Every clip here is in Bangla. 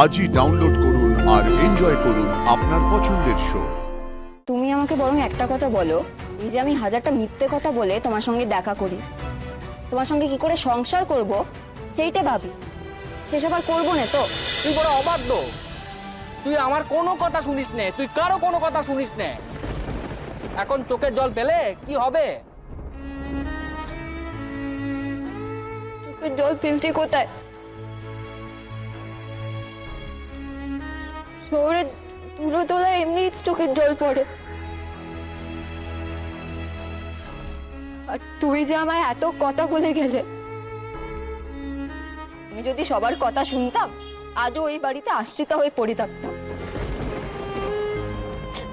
আজই ডাউনলোড করুন আর এনজয় করুন আপনার পছন্দের শো। তুমি আমাকে বরং একটা কথা বলো, এই যে আমি হাজারটা মিথ্যে কথা বলে তোমার সঙ্গে দেখা করি, তোমার সঙ্গে কি করে সংসার করব সেইটা ভাবি, সেসব আর করবো না তো? তুই বড় অবাধ্য। তুই আমার কোনো কথা শুনিস নে, তুই কারো কোনো কথা শুনিস নে। এখন চোখের জল পেলে কি হবে? চোখের জল ফেলছি কোথায়? শহরে তুলো তোলা এমনি চোখের জল পড়ে, আর তুই যে আমায় এত কথা বলে গেলে, আমি যদি সবার কথা শুনতাম আজও ওই বাড়িতে আশ্রিত হয়ে পড়ে থাকতাম।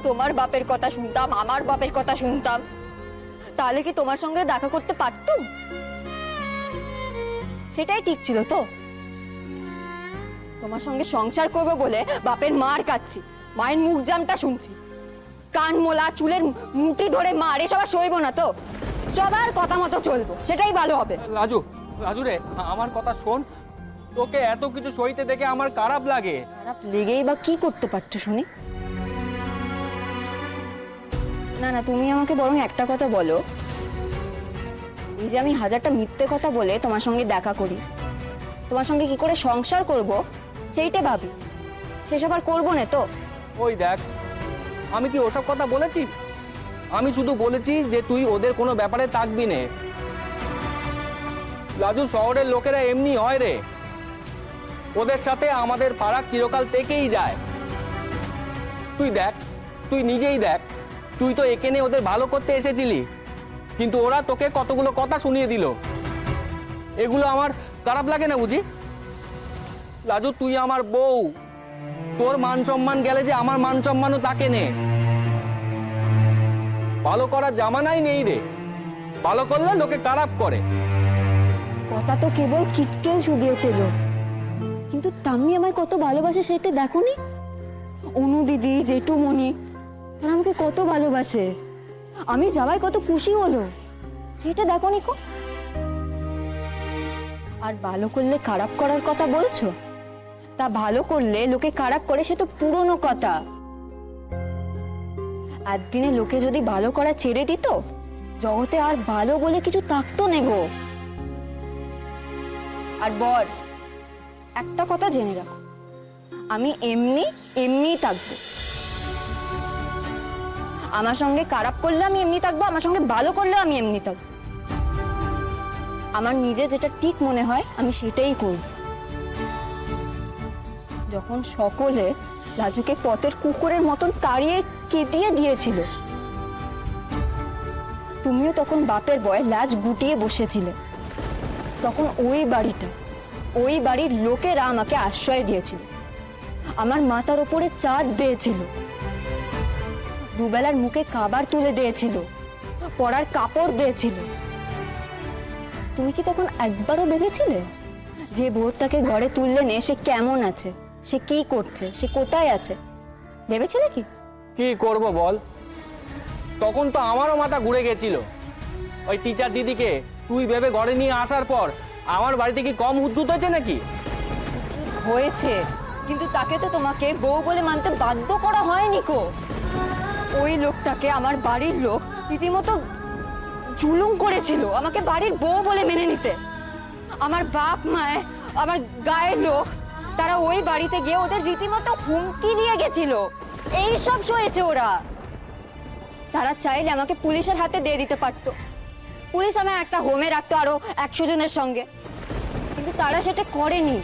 তোমার বাপের কথা শুনতাম, আমার বাপের কথা শুনতাম, তাহলে কি তোমার সঙ্গে দেখা করতে পারতুম? সেটাই ঠিক ছিল তো? তোমার সঙ্গে সংসার করবো বলে বাপের মার খাচ্ছি, মায়ের মুখ জামটা শুনছি, কান মোলা চুলের মুঠি ধরে মার, এসব আর সইব না তো? সবার কথা মতো চলবো, সেটাই ভালো হবে। রাজু, রাজু রে, আমার কথা শোন। তোকে এত কিছু সইতে দেখে আমার খারাপ লাগে। খারাপ লেগেই বা কি করতে পারছো শুনি? না না, তুমি আমাকে বরং একটা কথা বলো, এই যে আমি হাজারটা মিথ্যে কথা বলে তোমার সঙ্গে দেখা করি, তোমার সঙ্গে কি করে সংসার করব সেইটা ভাবি, সেসব আর করবো না তো? ওই দেখ, আমি কি ওসব কথা বলেছি? আমি শুধু বলেছি যে তুই ওদের কোনো ব্যাপারে থাকবি নে। রাজু, শহরের লোকেরা এমনি হয় রে, ওদের সাথে আমাদের ফারাক চিরকাল থেকেই যায়। তুই দেখ, তুই নিজেই দেখ, তুই তো এখানে ওদের ভালো করতে এসেছিলি, কিন্তু ওরা তোকে কতগুলো কথা শুনিয়ে দিল। এগুলো আমার খারাপ লাগে না বুঝি? রাজু, তুই আমার বউ, তোর মান সম্মান গেলে যে আমার মান সম্মানও তাকে নে। ভালো করার জামানাই নেই রে, ভালো করলে লোকে খারাপ করে। কথা তো কেবল কিটকেল শুধিয়েছিল, কিন্তু টাম্মি আমায় কত ভালোবাসে সেটা দেখোনি? অনু দিদি, জেঠুমণি, তারা আমাকে কত ভালোবাসে, আমি যাওয়ায় কত খুশি হলো, সেটা দেখোনি কো? আর ভালো করলে খারাপ করার কথা বলছো? তা ভালো করলে লোকে খারাপ করে, সে তো পুরনো কথা। একদিনে লোকে যদি ভালো করা ছেড়ে দিত, জগতে আর ভালো বলে কিছু থাকতো না গো। আর বর, একটা কথা জেনে রাখো, আমি এমনি এমনিই থাকবো। আমার সঙ্গে খারাপ করলে আমি এমনি থাকবো, আমার সঙ্গে ভালো করলে আমি এমনি থাকবো। আমার নিজে যেটা ঠিক মনে হয় আমি সেটাই করব। যখন সকলে রাজুকে পথের কুকুরের মতন তাড়িয়ে কেটিয়ে দিয়েছিল, তুমিও তখন বাপের ভয়ে লাজ গুটিয়ে বসেছিলে। তখন ওই বাড়িটা, ওই বাড়ির লোকেরা আমাকে আশ্রয় দিয়েছিল, আমার মাথার উপরে চাঁদ দিয়েছিল, দুবেলার মুখে খাবার তুলে দিয়েছিল, পরার কাপড় দিয়েছিল। তুমি কি তখন একবারও ভেবেছিলে যে ভোরটাকে ঘরে তুললে নে সে কেমন আছে, সে কি করছে, সে কোথায় আছে? ভেবেছিলে কি? কি করব বল? তখন তো আমারও মাথা ঘুরে গেছিল। ওই টিচার দিদিকে তুই ভেবে ঘরে নিয়ে আসার পর আমার বাড়িতে কি কম উজ্জুত হয়েছে নাকি? হয়েছে, কিন্তু তাকে তো তোমাকে বউ বলে মানতে বাধ্য করা হয়নি কো। ওই লোকটাকে আমার বাড়ির লোক রীতিমতো জুলুম করেছিল আমাকে বাড়ির বউ বলে মেনে নিতে। আমার বাপ মায়, আমার গায়ের লোক, তারা ওই বাড়িতে গিয়ে ওদের রীতিমতো হুমকি দিয়ে গেছিল। এই সব সয়েছে ওরা। তারা চাইলে আমাকে পুলিশের হাতে দিয়ে দিতে পারতো, পুলিশ আমায় একটা হোমে রাখতো আরো 100 জনের সঙ্গে, কিন্তু তারা সেটা করেনি।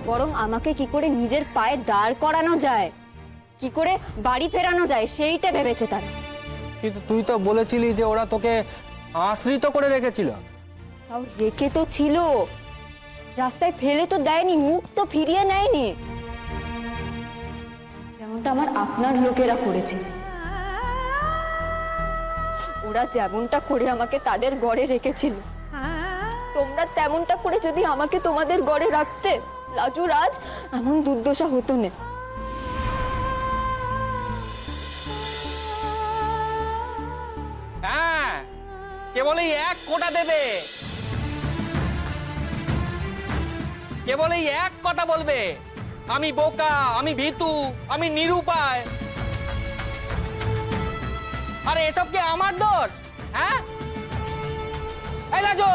বরং আমাকে কি করে নিজের পায়ে দাঁড় করানো যায়, কি করে বাড়ি ফেরানো যায় সেইটা ভেবেছে তারা। কিন্তু তুই তো বলেছিলি যে ওরা তোকে আশ্রিত করে রেখেছিল। তাও রেখে তো ছিল, রাস্তায় ফেলে তো দেয়নি, মুখ তো ফিরিয়ে নেয়নি, যেমনটা আমার আপনার লোকেরা করেছে। ওরা যেমনটা করে আমাকে তাদের ঘরে রেখেছিল, তোমরা তেমনটা করে যদি আমাকে তোমাদের ঘরে রাখতে, লাজু রাজ এমন দুর্দশা হতো না। হ্যাঁ, কেবল এই এক কোটা দেবে। কেবল এই এক কথা বলবে, আমি বোকা, আমি ভীতু, আমি নিরুপায়। আরে এসব কি আমার দোষ? হ্যাঁ, এই লাজো,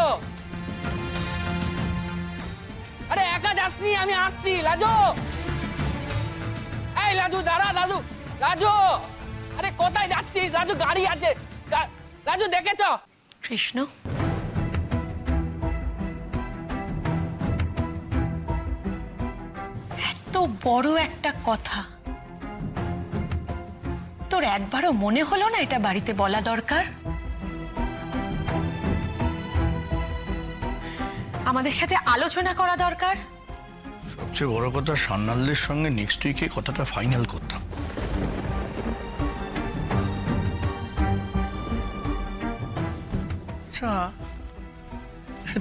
আরে একা যাসনি, আমি আসছি। লাজো, এই লাজু দাঁড়া, লাজু, লাজু, আরে কোথায় যাচ্ছিস? লাজু গাড়ি আছে, লাজু দেখেছ? কৃষ্ণ, এত বড় একটা কথা তোর একবারও মনে হলো না এটা বাড়িতে বলা দরকার? আমাদের সাথে আলোচনা করা দরকার। সবচেয়ে বড় কথা, সান্যালদের সঙ্গে নেক্সট উইকে কথাটা ফাইনাল করতাম। আচ্ছা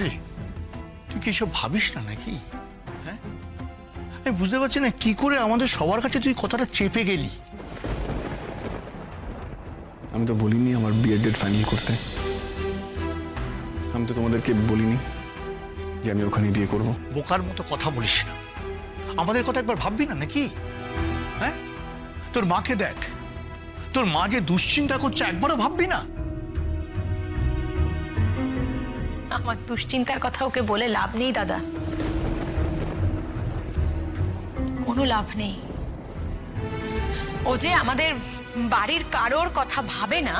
রে, তুই কি এসব ভাবিস না নাকি? হ্যাঁ, আমি বুঝতে পারছি না কি করে আমাদের সবার কাছে তুই কথাটা চেপে গেলি। আমি তো বলিনি আমার বিয়ের ডেট ফাইনাল করতে। আমি তো তোমাদেরকে বলিনি যে আমি ওখানে বিয়ে করব। বোকার মতো কথা বলিস না, আমাদের কথা একবার ভাববি না নাকি? হ্যাঁ, তোর মাকে দেখ, তোর মা যে দুশ্চিন্তা করছে একবারও ভাববি না? আমার দুশ্চিন্তার কথা ওকে বলে লাভ নেই দাদা, কোনো লাভ নেই। ও যে আমাদের বাড়ির কারোর কথা ভাবে না,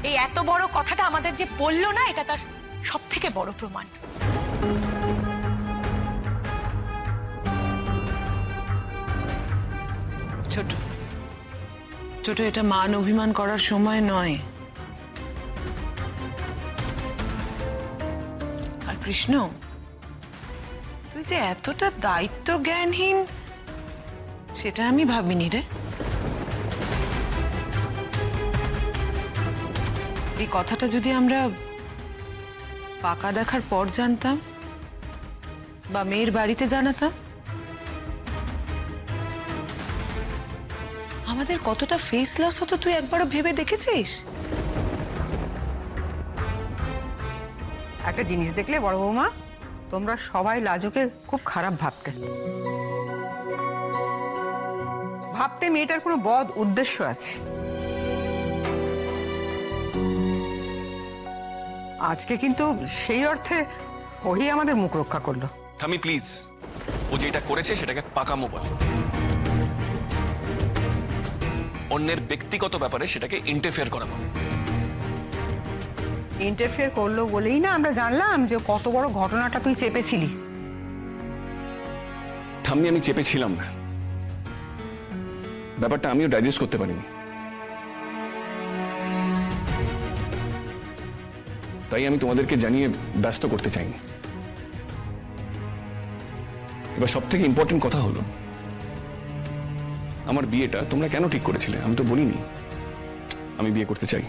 এই এত বড় কথাটা আমাদের যে বললো না, এটা তার সব থেকে বড় প্রমাণ। ছোট ছোট, এটা মান অভিমান করার সময় নয়। আর কৃষ্ণ, তুই যে এতটা দায়িত্ব জ্ঞানহীন সেটা আমি ভাবিনি রে। এই কথাটা যদি আমরা পাকা দেখার পর জানতাম বা মেয়ের বাড়িতে জানাতাম, আমাদের কতটা ফেস লস হতো তুই একবারও ভেবে দেখেছিস? একটা জিনিস দেখলে বড় বৌমা, তোমরা সবাই লাজুকে খুব খারাপ ভাবতে মেয়েটার কোনো বদ উদ্দেশ্য আছে। আজকে কিন্তু সেই অর্থে ওই আমাদের মুখ রক্ষা করলো। থামি প্লিজ, ও যেটা করেছে সেটাকে পাকামো বলে। অন্যের ব্যক্তিগত ব্যাপারে সেটাকে ইন্টারফেয়ার করা বলে। ইন্টারফেয়ার করলো বলেই না আমরা জানলাম যে কত বড় ঘটনাটা তুই চেপেছিলি। থাম্মি, আমি চেপেছিলাম না, ব্যাপারটা আমিও ডাইজেস্ট করতে পারিনি, তাই আমি তোমাদেরকে জানিয়ে ব্যস্ত করতে চাইনি। এবার সব থেকে ইম্পর্টেন্ট কথা হলো, আমার বিয়েটা তোমরা কেন ঠিক করেছিলে? আমি তো বলিনি আমি বিয়ে করতে চাই।